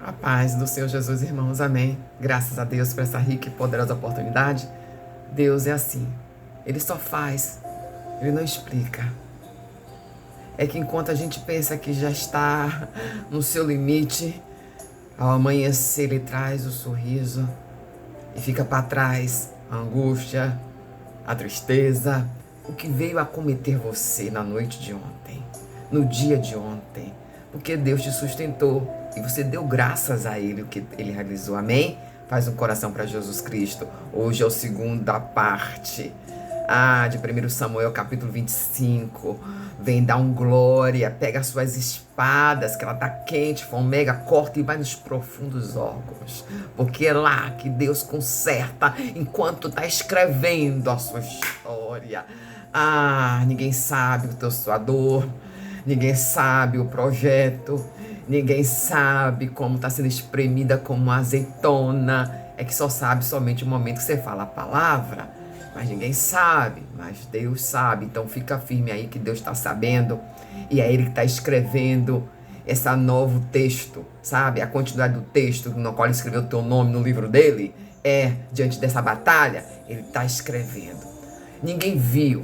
A paz do Senhor Jesus, irmãos. Amém. Graças a Deus por essa rica e poderosa oportunidade. Deus é assim. Ele só faz. Ele não explica. É que enquanto a gente pensa que já está no seu limite, ao amanhecer Ele traz o sorriso e fica para trás a angústia, a tristeza, o que veio acometer você na noite de ontem, no dia de ontem, porque Deus te sustentou e você deu graças a Ele, o que Ele realizou. Amém? Faz um coração para Jesus Cristo. Hoje é a segunda parte de 1 Samuel capítulo 25. Vem dar um glória, pega as suas espadas, que ela tá quente, fomega, corta e vai nos profundos órgãos. Porque é lá que Deus conserta enquanto tá escrevendo a sua história. Ninguém sabe a sua dor, ninguém sabe o projeto, ninguém sabe como está sendo espremida como uma azeitona. É que só sabe somente o momento que você fala a palavra. Mas ninguém sabe, mas Deus sabe. Então fica firme aí que Deus está sabendo. E é Ele que está escrevendo esse novo texto, sabe? A continuidade do texto no qual Ele escreveu o teu nome no livro dele. Diante dessa batalha, Ele está escrevendo. Ninguém viu.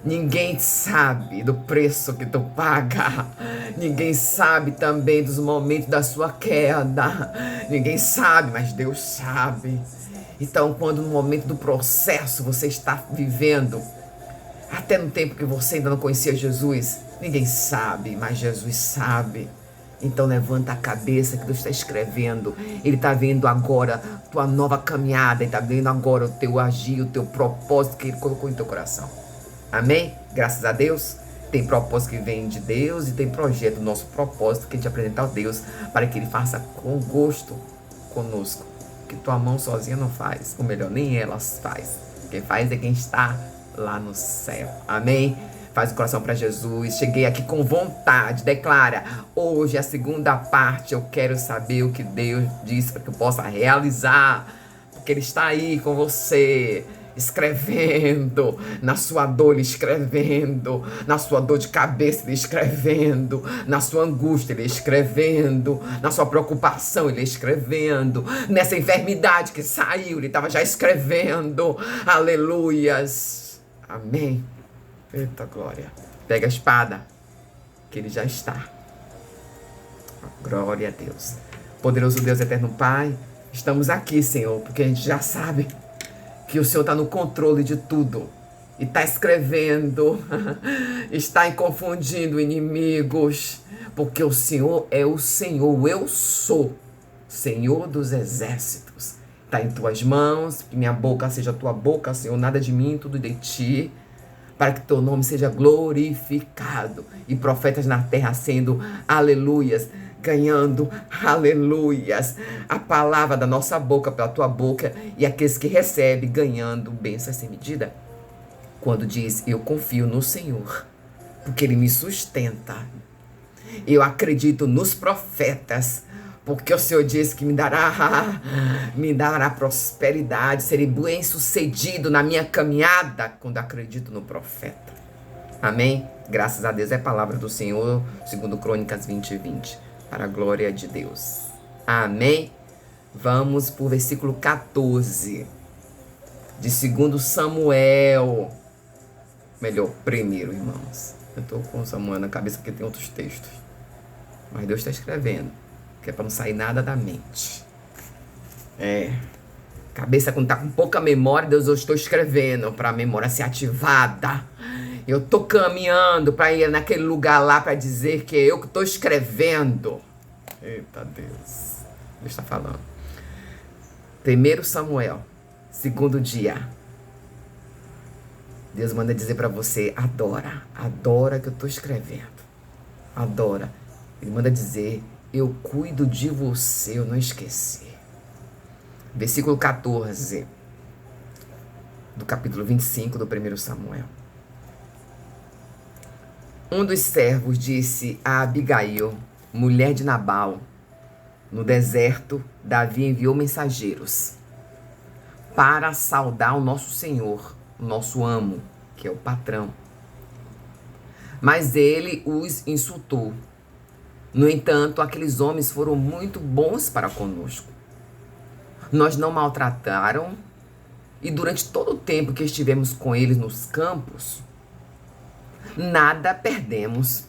Ninguém sabe do preço que tu paga. Ninguém sabe também dos momentos da sua queda. Ninguém sabe, mas Deus sabe. Então, quando no momento do processo você está vivendo, até no tempo que você ainda não conhecia Jesus, ninguém sabe, mas Jesus sabe. Então levanta a cabeça que Deus está escrevendo. Ele está vendo agora tua nova caminhada. Ele está vendo agora o teu agir, o teu propósito que Ele colocou em teu coração. Amém? Graças a Deus. Tem propósito que vem de Deus e tem projeto, nosso propósito que a gente apresentar a Deus para que Ele faça com gosto conosco. Que tua mão sozinha não faz, ou melhor, nem ela faz. Quem faz é quem está lá no céu. Amém? Faz o coração para Jesus. Cheguei aqui com vontade. Declara: hoje é a segunda parte. Eu quero saber o que Deus disse para que eu possa realizar. Porque Ele está aí com você, escrevendo na sua dor, Ele escrevendo na sua dor de cabeça, Ele escrevendo na sua angústia, Ele escrevendo na sua preocupação, Ele escrevendo nessa enfermidade que saiu, Ele estava já escrevendo. Aleluias. Amém. Eita glória. Pega a espada, que Ele já está. Glória a Deus. Poderoso Deus, eterno Pai, estamos aqui, Senhor, porque a gente já sabe que o Senhor está no controle de tudo. E está escrevendo, está confundindo inimigos. Porque o Senhor é o Senhor. Eu sou Senhor dos exércitos. Está em tuas mãos. Que minha boca seja a tua boca, Senhor. Nada de mim, tudo de ti. Para que teu nome seja glorificado. E profetas na terra sendo aleluias, ganhando, aleluias, a palavra da nossa boca pela tua boca, e aqueles que recebem ganhando bênçãos sem medida. Quando diz: eu confio no Senhor, porque Ele me sustenta. Eu acredito nos profetas, porque o Senhor diz que me dará prosperidade, serei bem-sucedido na minha caminhada quando acredito no profeta. Amém? Graças a Deus é a palavra do Senhor, segundo Crônicas 20:20. Para a glória de Deus. Amém? Vamos para o versículo 14 de 2 Samuel. Melhor, primeiro, irmãos. Eu estou com Samuel na cabeça porque tem outros textos. Mas Deus está escrevendo, que é para não sair nada da mente. Cabeça quando está com pouca memória, Deus, eu estou escrevendo para a memória ser ativada. Eu tô caminhando para ir naquele lugar lá para dizer que é eu que tô escrevendo. Eita Deus. Deus está falando. 1 Samuel, segundo dia. Deus manda dizer para você: adora. Adora que eu tô escrevendo. Adora. Ele manda dizer: eu cuido de você, eu não esqueci. Versículo 14 do capítulo 25 do 1 Samuel. Um dos servos disse a Abigail, mulher de Nabal: no deserto, Davi enviou mensageiros para saudar o nosso Senhor, o nosso amo, que é o patrão. Mas ele os insultou. No entanto, aqueles homens foram muito bons para conosco. Nós não maltrataram e durante todo o tempo que estivemos com eles nos campos, nada perdemos.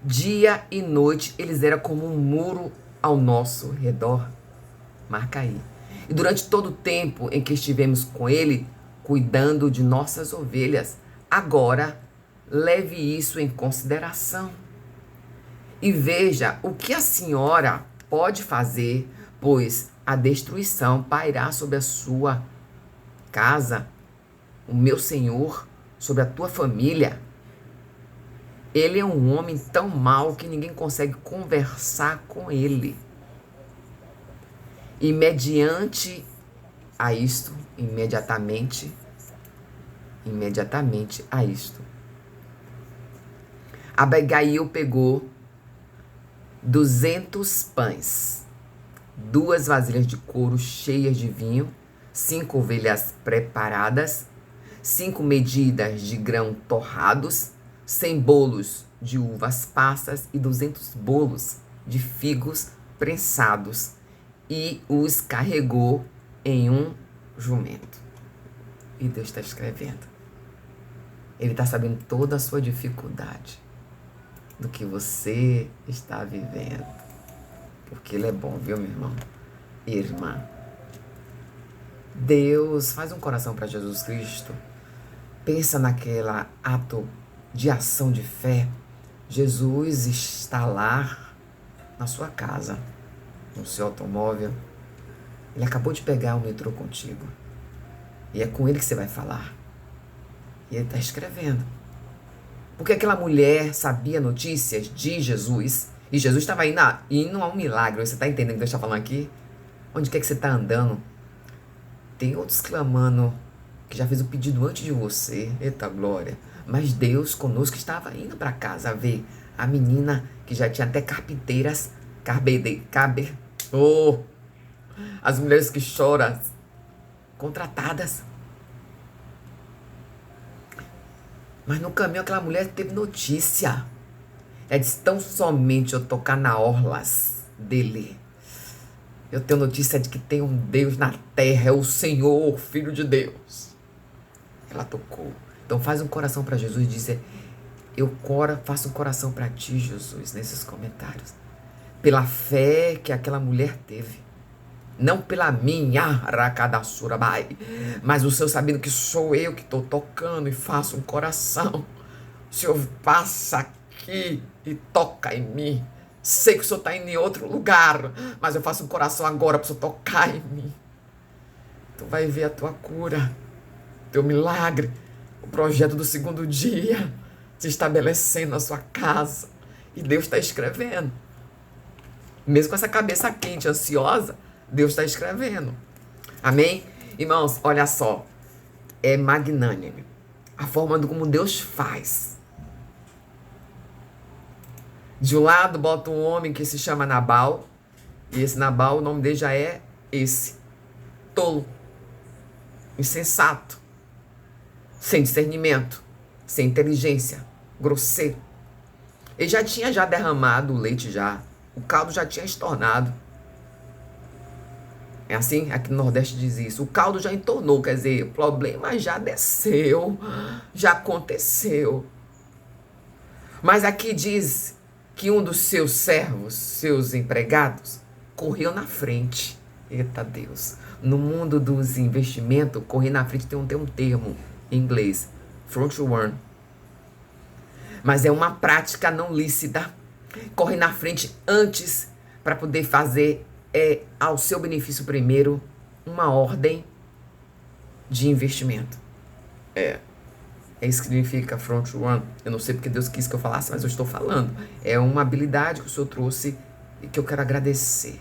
Dia e noite eles eram como um muro ao nosso redor. Marca aí. E durante todo o tempo em que estivemos com ele, cuidando de nossas ovelhas, agora leve isso em consideração. E veja o que a senhora pode fazer, pois a destruição pairá sobre a sua casa, o meu senhor, sobre a tua família. Ele é um homem tão mau que ninguém consegue conversar com ele. E imediatamente a isto, Abigail pegou 200 pães, 2 vasilhas de couro cheias de vinho, 5 ovelhas preparadas, 5 medidas de grão torrados, 100 bolos de uvas passas e 200 bolos de figos prensados, e os carregou em um jumento. E Deus está escrevendo. Ele está sabendo toda a sua dificuldade, do que você está vivendo. Porque Ele é bom, viu, meu irmão e irmã? Deus, faz um coração para Jesus Cristo. Pensa naquela ato de ação de fé. Jesus está lá na sua casa, no seu automóvel. Ele acabou de pegar o metrô contigo. E é com ele que você vai falar. E ele está escrevendo. Porque aquela mulher sabia notícias de Jesus. E Jesus estava indo a um milagre. Você está entendendo o que Deus está falando aqui? Onde quer que você está andando? Tem outros clamando que já fez o pedido antes de você. Eita glória. Mas Deus conosco estava indo para casa ver a menina que já tinha até carpinteiras. As mulheres que choram, contratadas. Mas no caminho aquela mulher teve notícia. Ela disse, tão somente eu tocar na orlas dele, eu tenho notícia de que tem um Deus na terra, é o Senhor, Filho de Deus. Ela tocou. Então faz um coração para Jesus e diz, faço um coração para ti, Jesus, nesses comentários. Pela fé que aquela mulher teve. Não pela minha, Rakadassurabai, mas o Senhor sabendo que sou eu que estou tocando e faço um coração. O Senhor passa aqui e toca em mim. Sei que o Senhor está indo em outro lugar, mas eu faço um coração agora para o Senhor tocar em mim. Tu vai ver a tua cura, teu milagre, o projeto do segundo dia se estabelecendo na sua casa. E Deus está escrevendo. Mesmo com essa cabeça quente, ansiosa, Deus está escrevendo. Amém? Irmãos, olha só. É magnânime a forma como Deus faz. De um lado, bota um homem que se chama Nabal. E esse Nabal, o nome dele já é esse. Tolo. Insensato. Sem discernimento. Sem inteligência. Grosseiro. Ele já tinha derramado o leite já. O caldo já tinha estornado. É assim? Aqui no Nordeste diz isso. O caldo já entornou, quer dizer, o problema já desceu, já aconteceu. Mas aqui diz que um dos seus servos, seus empregados, correu na frente. Eita Deus. No mundo dos investimentos, correr na frente tem um termo em inglês. Front run. Mas é uma prática não lícita. Correr na frente antes para poder fazer ao seu benefício primeiro uma ordem de investimento. É isso que significa front run. Eu não sei porque Deus quis que eu falasse, mas eu estou falando. É uma habilidade que o Senhor trouxe e que eu quero agradecer.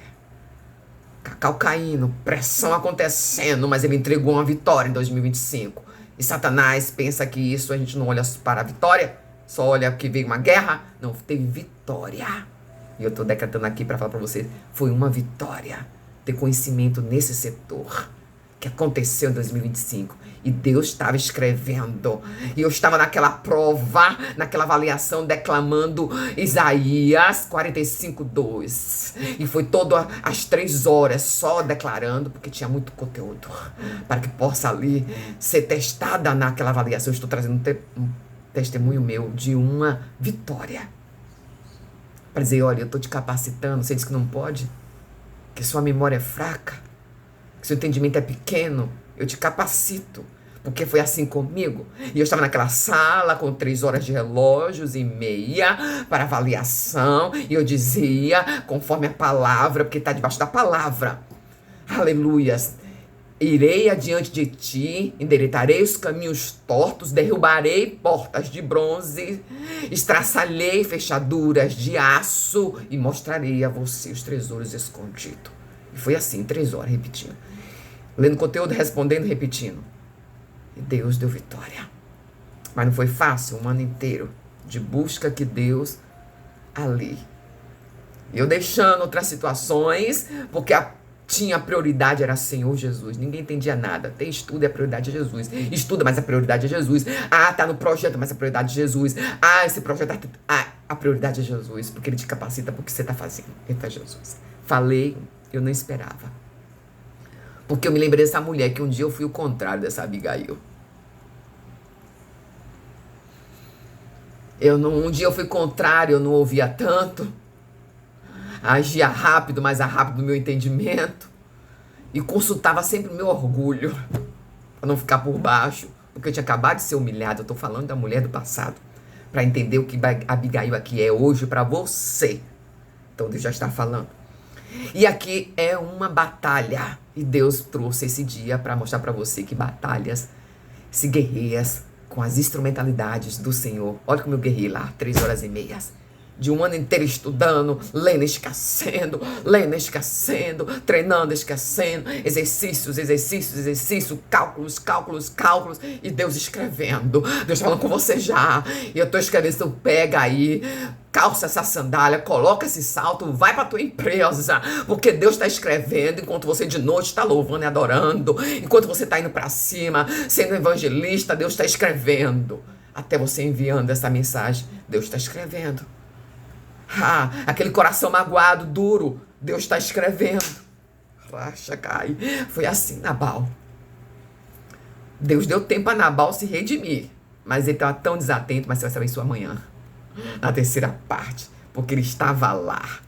Cacau caindo, pressão acontecendo, mas ele entregou uma vitória em 2025. E Satanás pensa que isso a gente não olha para a vitória, só olha que veio uma guerra. Não, teve vitória. E eu estou decretando aqui para falar para você, foi uma vitória ter conhecimento nesse setor. que aconteceu em 2025. E Deus estava escrevendo. E eu estava naquela prova, naquela avaliação, declamando Isaías 45:2. E foi todas as 3 horas só declarando, porque tinha muito conteúdo, para que possa ali ser testada naquela avaliação. Eu estou trazendo um testemunho meu de uma vitória. Para dizer, olha, eu estou te capacitando. Você diz que não pode? Que sua memória é fraca? Que seu entendimento é pequeno? Eu te capacito. Porque foi assim comigo. E eu estava naquela sala com 3 horas de relógios e meia para avaliação. E eu dizia, conforme a palavra, porque está debaixo da palavra. Aleluias. Irei adiante de ti, endireitarei os caminhos tortos, derrubarei portas de bronze, estraçalhei fechaduras de aço e mostrarei a você os tesouros escondidos. E foi assim, 3 horas, repetindo. Lendo conteúdo, respondendo, repetindo. E Deus deu vitória. Mas não foi fácil, um ano inteiro de busca que Deus ali. Eu deixando outras situações, porque tinha prioridade, era Senhor Jesus. Ninguém entendia nada. Tem estudo e a prioridade é Jesus. Estuda, mas a prioridade é Jesus. Ah, tá no projeto, mas a prioridade é Jesus. Ah, esse projeto... a prioridade é Jesus, porque Ele te capacita porque você tá fazendo. Eita, Jesus. Falei, eu não esperava. Porque eu me lembrei dessa mulher, que um dia eu fui o contrário dessa Abigail. Um dia eu fui contrário, eu não ouvia tanto. Agia rápido, mas rápido no meu entendimento. E consultava sempre o meu orgulho, para não ficar por baixo. Porque eu tinha acabado de ser humilhado. Eu estou falando da mulher do passado. Para entender o que Abigail aqui é hoje para você. Então Deus já está falando. E aqui é uma batalha. E Deus trouxe esse dia para mostrar para você que batalhas se guerreias com as instrumentalidades do Senhor. Olha como eu guerrei lá, 3 horas e meia. De um ano inteiro estudando, lendo, esquecendo, treinando, esquecendo, exercícios, cálculos, e Deus escrevendo. Deus falando com você já. E eu tô escrevendo, então pega aí, calça essa sandália, coloca esse salto, vai pra tua empresa, porque Deus está escrevendo enquanto você de noite está louvando e adorando, enquanto você está indo para cima, sendo evangelista, Deus está escrevendo. Até você enviando essa mensagem, Deus está escrevendo. Aquele coração magoado, duro, Deus está escrevendo. Foi assim, Nabal. Deus deu tempo a Nabal se redimir, mas ele estava tão desatento, mas você vai saber isso amanhã, na 3ª parte, porque ele estava lá.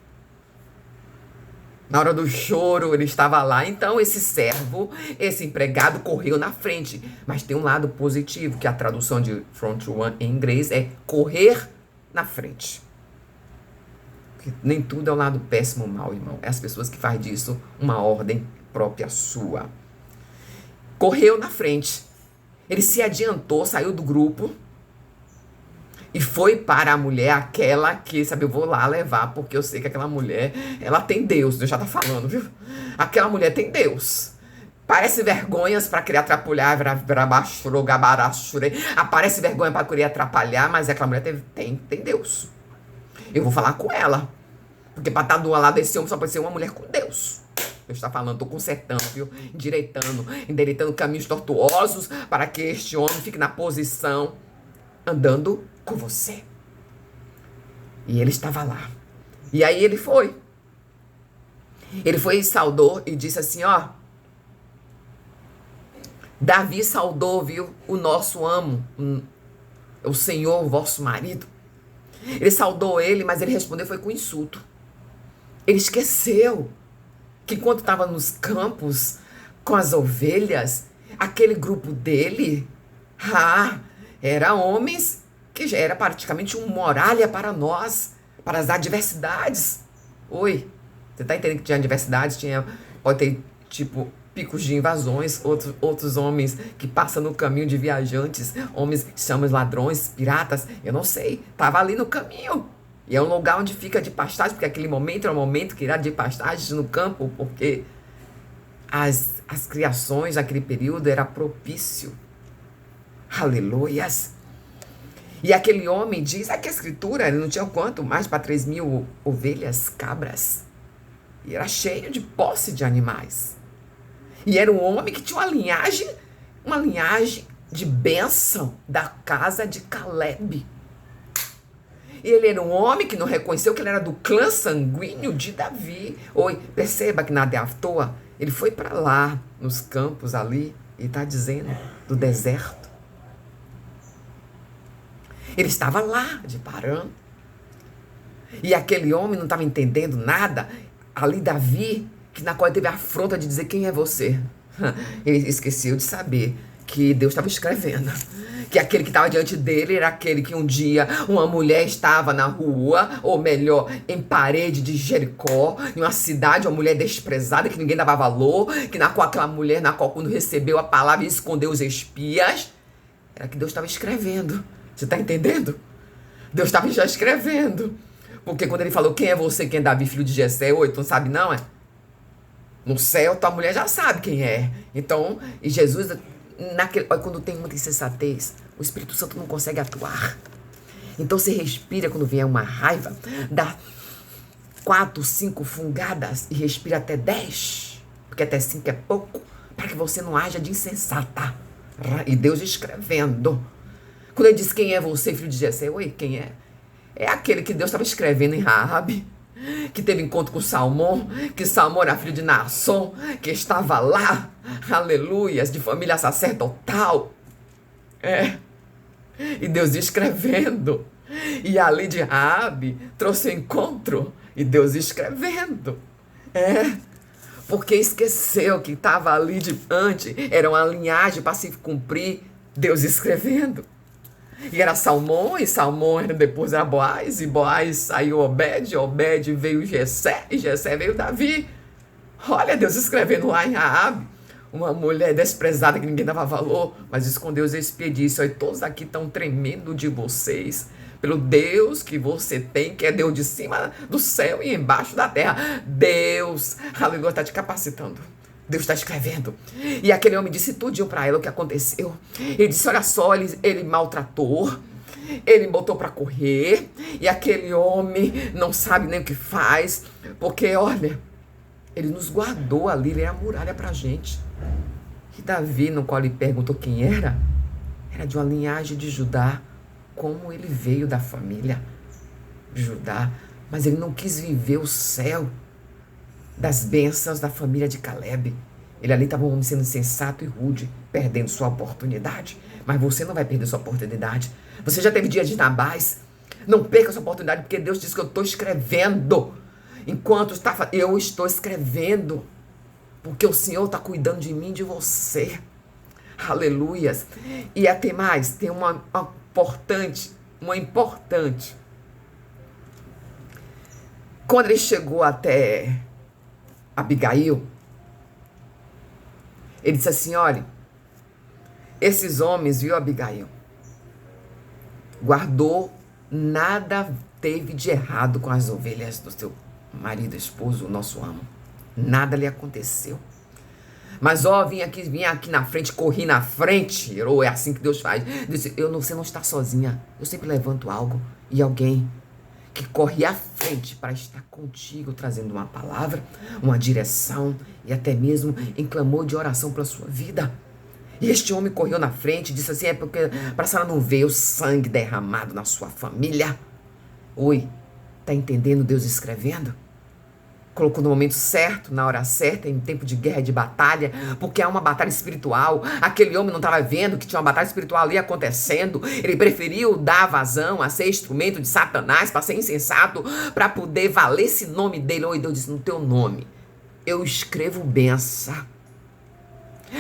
Na hora do choro, ele estava lá. Então, esse servo, esse empregado, correu na frente. Mas tem um lado positivo, que a tradução de front one em inglês é correr na frente. Porque nem tudo é o lado péssimo ou mal, irmão. É as pessoas que fazem disso uma ordem própria sua. Correu na frente. Ele se adiantou, saiu do grupo e foi para a mulher, aquela que, sabe, eu vou lá levar, porque eu sei que aquela mulher, ela tem Deus. Deus já tá falando, viu? Aquela mulher tem Deus. Parece vergonhas para querer atrapalhar, aparece vergonha para querer atrapalhar, mas aquela mulher tem Deus. Eu vou falar com ela. Porque para estar do lado desse homem só pode ser uma mulher com Deus. Deus está falando, estou consertando, viu? Endireitando caminhos tortuosos para que este homem fique na posição andando com você. E ele estava lá. E aí ele foi. Ele foi e saudou e disse assim, ó. Davi saudou, viu? O nosso amo, o Senhor, o vosso marido. Ele saudou ele, mas ele respondeu foi com insulto. Ele esqueceu que enquanto estava nos campos com as ovelhas, aquele grupo dele, era homens que já era praticamente uma muralha para nós, para as adversidades. Oi, você está entendendo que tinha adversidades? Pode ter, tipo, picos de invasões, outros homens que passam no caminho de viajantes, homens que chamam ladrões, piratas, eu não sei, estava ali no caminho. E é um lugar onde fica de pastagem, porque aquele momento é um momento que irá de pastagem no campo, porque as criações naquele período era propício. Aleluias. E aquele homem diz, aqui a escritura, ele não tinha quanto? Mais para 3.000 ovelhas, cabras. E era cheio de posse de animais. E era um homem que tinha uma linhagem de bênção da casa de Caleb. E ele era um homem que não reconheceu que ele era do clã sanguíneo de Davi. Oi, perceba que nada é à toa. Ele foi para lá, nos campos ali, e está dizendo, do deserto. Ele estava lá, de Parã. E aquele homem não estava entendendo nada. Ali Davi, que na qual ele teve a afronta de dizer, quem é você? Ele esqueceu de saber que Deus estava escrevendo. Que aquele que estava diante dele era aquele que um dia uma mulher estava na rua, ou melhor, em parede de Jericó, em uma cidade, uma mulher desprezada, que ninguém dava valor, que na qual aquela mulher, na qual quando recebeu a palavra e escondeu os espias, era que Deus estava escrevendo. Você está entendendo? Deus estava já escrevendo. Porque quando ele falou, quem é você, quem é Davi, filho de Jessé? Oi, tu não sabe não, é? No céu, tua mulher já sabe quem é. Então, e Jesus... Olha, quando tem muita insensatez, o Espírito Santo não consegue atuar. Então você respira quando vier uma raiva, dá 4, 5 fungadas e respira até 10, porque até 5 é pouco, para que você não haja de insensata. E Deus escrevendo. Quando ele diz quem é você, filho de Jessé, oi, quem é? É aquele que Deus estava escrevendo em Raabe, que teve encontro com Salmão, que Salmão era filho de Naasson, que estava lá, aleluias, de família sacerdotal. E Deus escrevendo. E ali de Raabe trouxe o encontro, e Deus escrevendo. Porque esqueceu que estava ali diante, era uma linhagem para se cumprir, Deus escrevendo. E era Salmão, e Salmão depois era Boaz, e Boaz saiu Obed veio Jessé, e Jessé veio Davi. Olha Deus escrevendo lá em Raabe, uma mulher desprezada que ninguém dava valor, mas escondeu os espias e disse, olha, todos aqui estão tremendo de vocês, pelo Deus que você tem, que é Deus de cima do céu e embaixo da terra. Deus, aleluia, está te capacitando. Deus está escrevendo. E aquele homem disse tudinho para ela o que aconteceu. Ele disse, olha só, ele maltratou, ele botou para correr, e aquele homem não sabe nem o que faz, porque, olha, ele nos guardou ali, ele é a muralha para a gente. E Davi, no qual ele perguntou quem era de uma linhagem de Judá, como ele veio da família de Judá, mas ele não quis viver o céu das bênçãos da família de Caleb. Ele ali estava um homem sendo insensato e rude, perdendo sua oportunidade. Mas você não vai perder sua oportunidade. Você já teve dia de Nabás. Não perca sua oportunidade, porque Deus disse que eu estou escrevendo. Enquanto eu estou escrevendo, porque o Senhor está cuidando de mim e de você. Aleluias. E até mais, tem uma importante. Quando ele chegou até Abigail, ele disse assim, olha, esses homens, viu, Abigail, guardou, nada teve de errado com as ovelhas do seu marido, esposo, o nosso amo. Nada lhe aconteceu. Mas, ó, vim aqui na frente, corri na frente, ou é assim que Deus faz. Disse, você não está sozinha, eu sempre levanto algo e alguém que corre à frente para estar contigo, trazendo uma palavra, uma direção e até mesmo em clamor de oração para a sua vida. E este homem correu na frente e disse assim, porque para a senhora não ver o sangue derramado na sua família. Oi, tá entendendo Deus escrevendo? Colocou no momento certo, na hora certa, em tempo de guerra e de batalha, porque há uma batalha espiritual. Aquele homem não estava vendo que tinha uma batalha espiritual ali acontecendo. Ele preferiu dar vazão a ser instrumento de Satanás, para ser insensato, para poder valer esse nome dele. Oi, Deus disse, no teu nome, eu escrevo benção.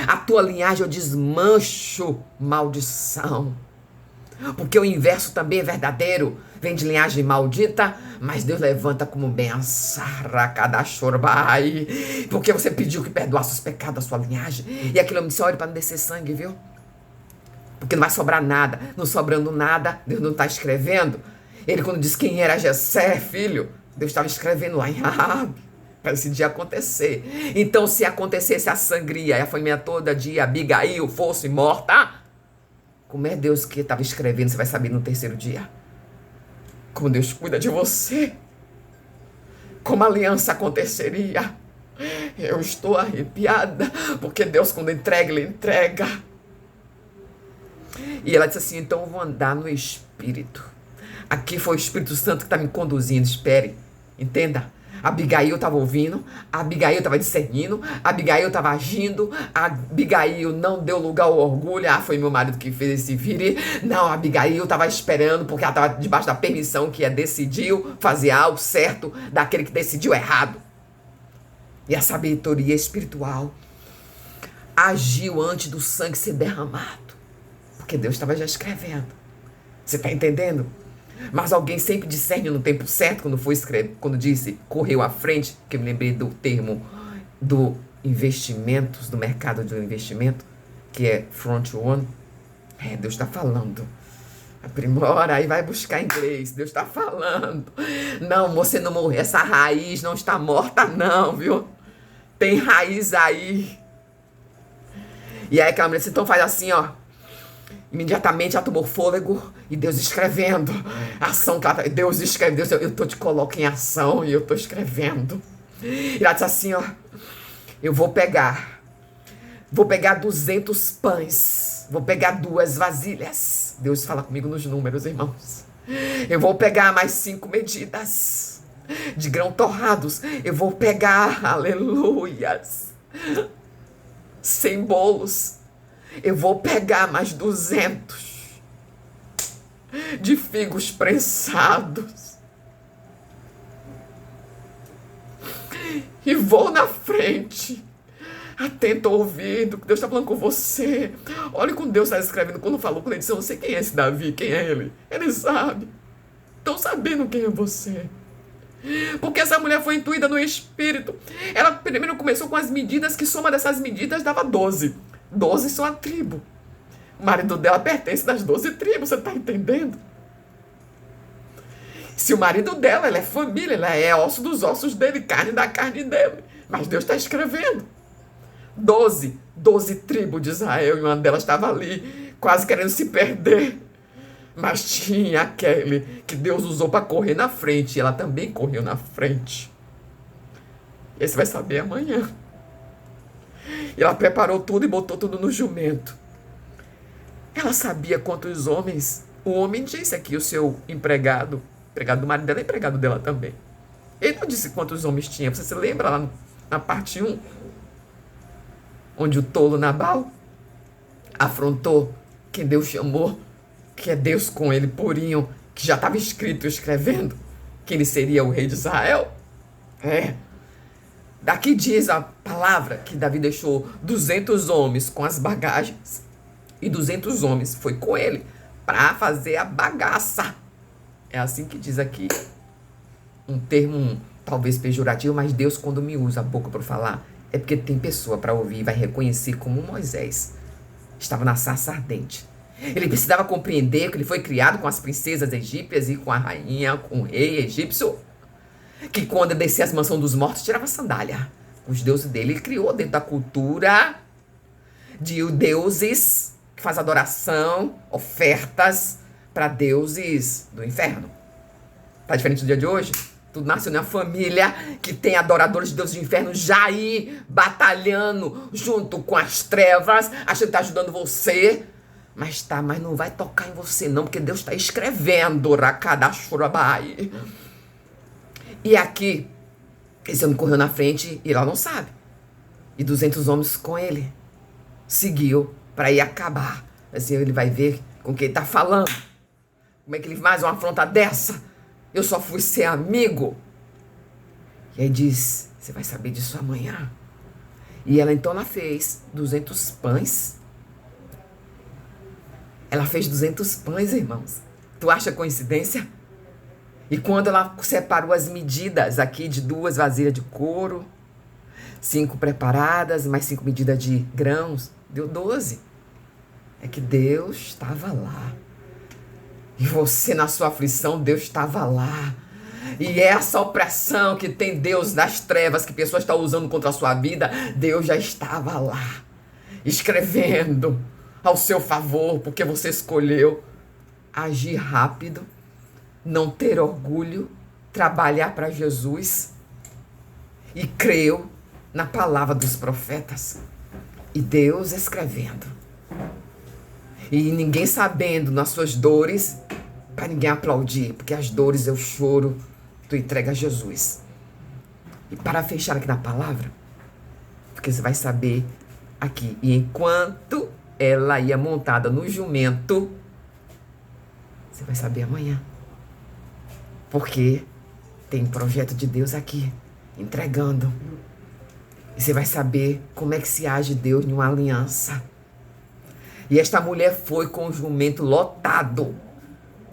A tua linhagem eu desmancho maldição. Porque o inverso também é verdadeiro. Vem de linhagem maldita, mas Deus levanta como benção. Porque você pediu que perdoasse os pecados da sua linhagem. E aquele homem disse, olha, para não descer sangue, viu? Porque não vai sobrar nada. Não sobrando nada, Deus não está escrevendo. Ele, quando disse quem era Jessé, filho, Deus estava escrevendo lá em Raabe, para esse dia acontecer. Então, se acontecesse a sangria e a família toda de Abigail fosse morta, como é Deus que estava escrevendo, você vai saber no terceiro dia. Como Deus cuida de você. Como a aliança aconteceria. Eu estou arrepiada, porque Deus, quando entrega, Ele entrega. E ela disse assim: então eu vou andar no Espírito. Aqui foi o Espírito Santo que está me conduzindo. Espere, entenda. Abigail estava ouvindo, Abigail estava discernindo, Abigail estava agindo, Abigail não deu lugar ao orgulho. Foi meu marido que fez esse vire. Não, Abigail estava esperando, porque ela estava debaixo da permissão que decidiu fazer algo certo daquele que decidiu errado. E a sabedoria espiritual agiu antes do sangue ser derramado, porque Deus estava já escrevendo. Você está entendendo? Mas alguém sempre discerne no tempo certo, quando disse correu à frente, que eu me lembrei do termo do investimentos, do mercado de investimento, que é front one. Deus está falando. Aprimora, aí vai buscar inglês. Deus está falando. Não, você não morreu. Essa raiz não está morta, não, viu? Tem raiz aí. E aí aquela mulher disse, então faz assim, ó. Imediatamente ela tomou fôlego e Deus escrevendo. A ação que ela, Deus escreve. Deus, eu te coloco em ação e eu tô escrevendo. E ela disse assim, ó. Eu vou pegar 200 pães. Vou pegar 2 vasilhas. Deus fala comigo nos números, irmãos. Eu vou pegar mais 5 medidas de grão torrados. Eu vou pegar, aleluias, 100 bolos. Eu vou pegar mais 200 de figos prensados. E vou na frente. Atento ao ouvido, que Deus está falando com você. Olha como Deus está escrevendo. Quando falou com ele, disse, eu não sei quem é esse Davi, quem é ele. Ele sabe. Estão sabendo quem é você. Porque essa mulher foi intuída no Espírito. Ela primeiro começou com as medidas, que soma dessas medidas dava 12. 12 são a tribo. O marido dela pertence das 12 tribos, você está entendendo? Se o marido dela, ela é família, ela é osso dos ossos dele, carne da carne dele. Mas Deus está escrevendo. 12 tribos de Israel, e uma delas estava ali, quase querendo se perder. Mas tinha aquele que Deus usou para correr na frente, e ela também correu na frente. E aí você vai saber amanhã. E ela preparou tudo e botou tudo no jumento. Ela sabia quantos homens... O homem disse aqui, o seu empregado do marido dela é empregado dela também. Ele não disse quantos homens tinha. Você se lembra lá na parte 1? Onde o tolo Nabal afrontou quem Deus chamou, que é Deus com ele, purinho, que já estava escrevendo, que ele seria o rei de Israel. Daqui diz a palavra que Davi deixou 200 homens com as bagagens. E 200 homens foi com ele para fazer a bagaça. É assim que diz aqui. Um termo talvez pejorativo, mas Deus, quando me usa a boca para falar, é porque tem pessoa para ouvir e vai reconhecer como Moisés estava na sarça ardente. Ele precisava compreender que ele foi criado com as princesas egípcias e com a rainha, com o rei egípcio, que quando ele descia as mansões dos mortos, tirava a sandália. Os deuses dele, ele criou dentro da cultura de deuses que faz adoração, ofertas para deuses do inferno. Tá diferente do dia de hoje? Tudo nasceu na família que tem adoradores de deuses do inferno já aí batalhando junto com as trevas, achando que tá ajudando você. Mas não vai tocar em você não, porque Deus está escrevendo. Rakadashurabai. E aqui, esse homem correu na frente e ela não sabe. E 200 homens com ele. Seguiu para ir acabar. Assim, ele vai ver com quem ele está falando. Como é que ele faz uma afronta dessa? Eu só fui ser amigo. E aí diz, você vai saber disso amanhã. E ela então fez 200 pães. Ela fez 200 pães, irmãos. Tu acha coincidência? E quando ela separou as medidas aqui de 2 vasilhas de couro, 5 preparadas, mais 5 medidas de grãos, deu 12. É que Deus estava lá. E você na sua aflição, Deus estava lá. E essa opressão que tem Deus nas trevas, que pessoas estão usando contra a sua vida, Deus já estava lá, escrevendo ao seu favor, porque você escolheu agir rápido, não ter orgulho, trabalhar para Jesus e creu na palavra dos profetas. E Deus escrevendo. E ninguém sabendo nas suas dores, para ninguém aplaudir, porque as dores eu choro, tu entrega a Jesus. E para fechar aqui na palavra, porque você vai saber aqui, e enquanto ela ia montada no jumento, você vai saber amanhã. Porque tem projeto de Deus aqui, entregando. E você vai saber como é que se age Deus em uma aliança. E esta mulher foi com o jumento lotado,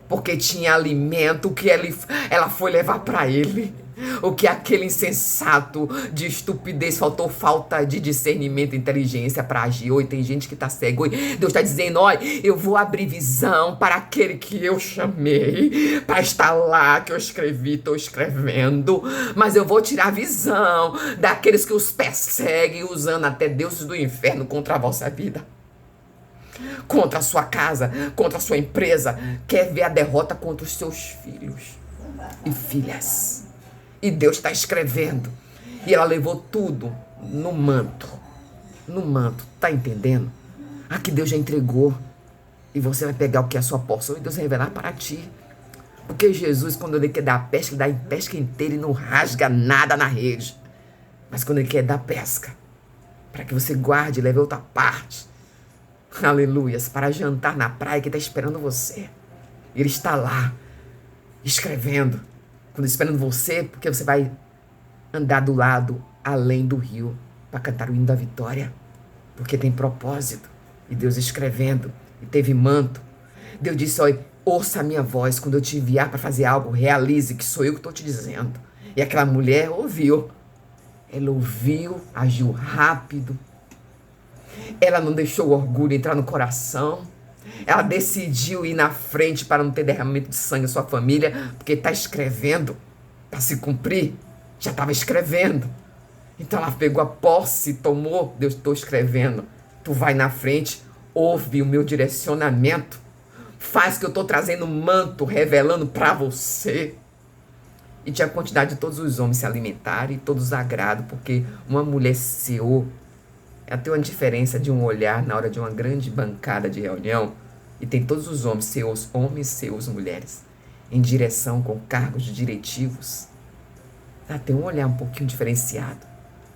porque tinha alimento que ela foi levar para ele. O que aquele insensato de estupidez, faltou falta de discernimento e inteligência para agir. Oi, tem gente que está cego. Oi, Deus está dizendo, olha, eu vou abrir visão para aquele que eu chamei, para estar lá, que eu escrevi, estou escrevendo. Mas eu vou tirar a visão daqueles que os perseguem, usando até deuses do inferno contra a vossa vida. Contra a sua casa, contra a sua empresa. Quer ver a derrota contra os seus filhos e filhas. E Deus está escrevendo. E ela levou tudo no manto. No manto. Tá entendendo? Aqui Deus já entregou. E você vai pegar o que é a sua porção e Deus vai revelar para ti. Porque Jesus, quando Ele quer dar a pesca, Ele dá em pesca inteira e não rasga nada na rede. Mas quando Ele quer dar pesca, para que você guarde e leve outra parte. Aleluias. Para jantar na praia que está esperando você. Ele está lá, escrevendo. Quando esperando você, porque você vai andar do lado, além do rio, para cantar o hino da vitória. Porque tem propósito. E Deus escrevendo. E teve manto. Deus disse, olha, ouça a minha voz. Quando eu te enviar para fazer algo, realize, que sou eu que estou te dizendo. E aquela mulher ouviu. Ela ouviu, agiu rápido. Ela não deixou o orgulho entrar no coração. Ela decidiu ir na frente para não ter derramamento de sangue em sua família, porque está escrevendo para se cumprir. Já estava escrevendo. Então ela pegou a posse, tomou. Deus, estou escrevendo. Tu vai na frente, ouve o meu direcionamento. Faz que eu estou trazendo manto, revelando para você. E tinha a quantidade de todos os homens se alimentarem e todos agrado, porque uma mulher ceou. Ela tem uma diferença de um olhar na hora de uma grande bancada de reunião. E tem todos os homens, seus homens, seus mulheres, em direção com cargos diretivos. Ela tem um olhar um pouquinho diferenciado.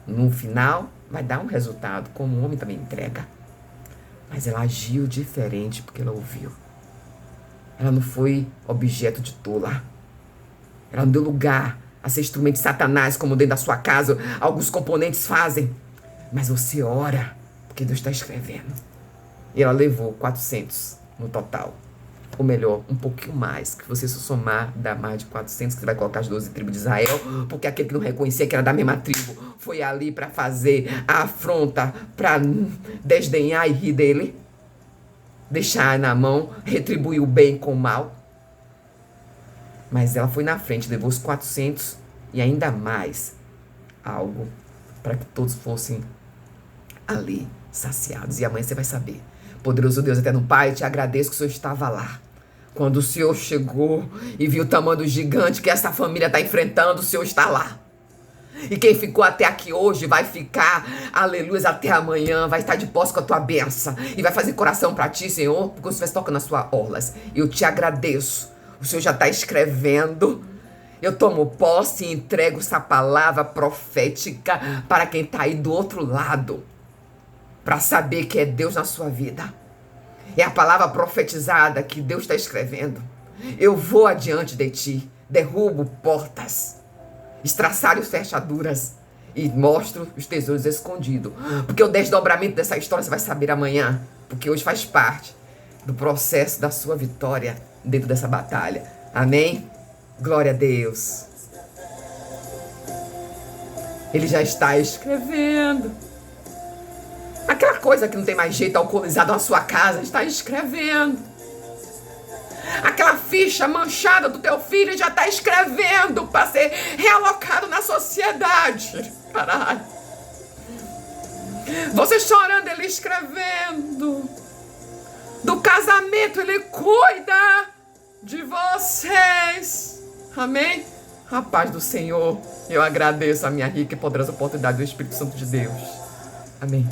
No final, vai dar um resultado, como o homem também entrega. Mas ela agiu diferente porque ela ouviu. Ela não foi objeto de tola. Ela não deu lugar a ser instrumento de Satanás, como dentro da sua casa alguns componentes fazem. Mas você ora, porque Deus está escrevendo. E ela levou 400 no total. Ou melhor, um pouquinho mais. Que você se somar, dá mais de 400, que você vai colocar as 12 tribos de Israel. Porque aquele que não reconhecia que era da mesma tribo, foi ali para fazer a afronta, para desdenhar e rir dele. Deixar na mão, retribuir o bem com o mal. Mas ela foi na frente, levou os 400 e ainda mais algo para que todos fossem ali, saciados. E amanhã você vai saber. Poderoso Deus, eterno Pai, te agradeço que o Senhor estava lá. Quando o Senhor chegou e viu o tamanho do gigante que essa família está enfrentando, o Senhor está lá. E quem ficou até aqui hoje vai ficar, aleluia, até amanhã, vai estar de posse com a tua bênção. E vai fazer coração para ti, Senhor, porque você vai tocar nas suas orlas. Eu te agradeço. O Senhor já está escrevendo. Eu tomo posse e entrego essa palavra profética para quem está aí do outro lado. Para saber que é Deus na sua vida. É a palavra profetizada que Deus está escrevendo. Eu vou adiante de ti. Derrubo portas. Estraçalho fechaduras. E mostro os tesouros escondidos. Porque o desdobramento dessa história você vai saber amanhã. Porque hoje faz parte do processo da sua vitória dentro dessa batalha. Amém? Glória a Deus. Ele já está escrevendo. Aquela coisa que não tem mais jeito, alcoolizada na sua casa, está escrevendo. Aquela ficha manchada do teu filho já está escrevendo para ser realocado na sociedade. Caralho. Você chorando, ele escrevendo. Do casamento, ele cuida de vocês. Amém? A paz do Senhor. Eu agradeço a minha rica e poderosa oportunidade do Espírito Santo de Deus. Amém.